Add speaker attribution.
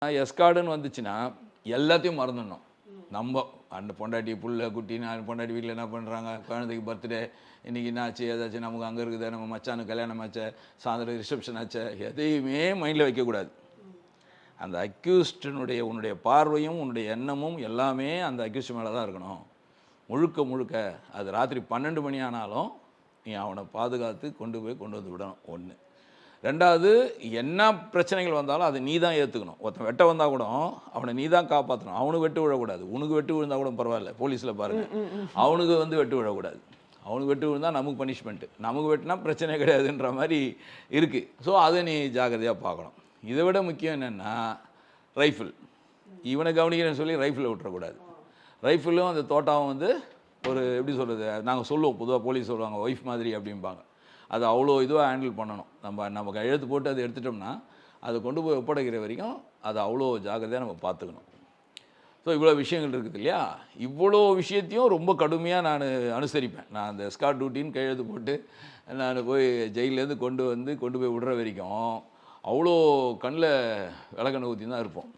Speaker 1: எஸ்கார்டுன்னு வந்துச்சுன்னா எல்லாத்தையும் மறந்துடணும். நம்ம அந்த பொண்டாட்டி புள்ள குட்டி நான் பொண்டாட்டி வீட்டில் என்ன பண்ணுறாங்க, குழந்தைக்கு பர்த்டே இன்றைக்கி என்ன ஆச்சு ஏதாச்சும் நமக்கு அங்கே இருக்குது, நம்ம மச்சானுக்கு கல்யாணம் ஆச்சே, சாயந்தரம் ரிசப்ஷன் ஆச்சே, எதையுமே மைண்டில் வைக்கக்கூடாது. அந்த அக்யூஸ்டனுடைய உன்னுடைய பார்வையும் உன்னுடைய எண்ணமும் எல்லாமே அந்த அக்யூஸ்ட் மேலே தான் இருக்கணும். முழுக்க முழுக்க அது ராத்திரி 12 மணி ஆனாலும் நீ அவனை பாதுகாத்து கொண்டு வந்து விடணும். ஒன்று. ரெண்டாவது, என்ன பிரச்சனைகள் வந்தாலும் அதை நீ தான் ஏற்றுக்கணும். ஒருத்தன் வெட்ட வந்தால் கூட அவனை நீ தான் காப்பாற்றணும். அவனுக்கு வெட்டு விழக்கூடாது. உனக்கு வெட்டு விழுந்தால் கூட பரவாயில்ல, போலீஸில் பாருங்கள். அவனுக்கு வெட்டு விழக்கூடாது. அவனுக்கு வெட்டு விழுந்தால் நமக்கு பனிஷ்மெண்ட்டு, நமக்கு வெட்டினா பிரச்சனை கிடையாதுன்ற மாதிரி இருக்குது. ஸோ அதை நீ ஜாக்கிரதையாக பார்க்கணும். இதை விட முக்கியம் என்னென்னா ரைஃபிள். இவனை கவனிக்கிறேன்னு சொல்லி ரைஃபிளை விட்டுறக்கூடாது. ரைஃபிளும் அந்த தோட்டாவும் ஒரு எப்படி சொல்கிறது, நாங்கள் சொல்லுவோம் பொதுவாக போலீஸ் சொல்லுவாங்க ஒய்ஃப் மாதிரி அப்படிம்பாங்க. அது அவ்வளோ இதுவாக ஹேண்டில் பண்ணணும். நம்ம கையெழுத்து போட்டு அதை எடுத்துட்டோம்னா அதை கொண்டு போய் ஒப்படைக்கிற வரைக்கும் அதை அவ்வளோ ஜாக்கிரதையாக நம்ம பார்த்துக்கணும். ஸோ இவ்வளோ விஷயங்கள் இருக்குது இல்லையா, இவ்வளோ விஷயத்தையும் ரொம்ப கடுமையாக நான் அனுசரிப்பேன். நான் அந்த எஸ்கார்ட் டியூட்டின்னு கையெழுத்து போட்டு நான் போய் ஜெயிலேருந்து கொண்டு போய் விடுற வரைக்கும் அவ்வளோ கண்ணில் விளக்கெண்ணெய் ஊற்றி தான் இருப்போம்.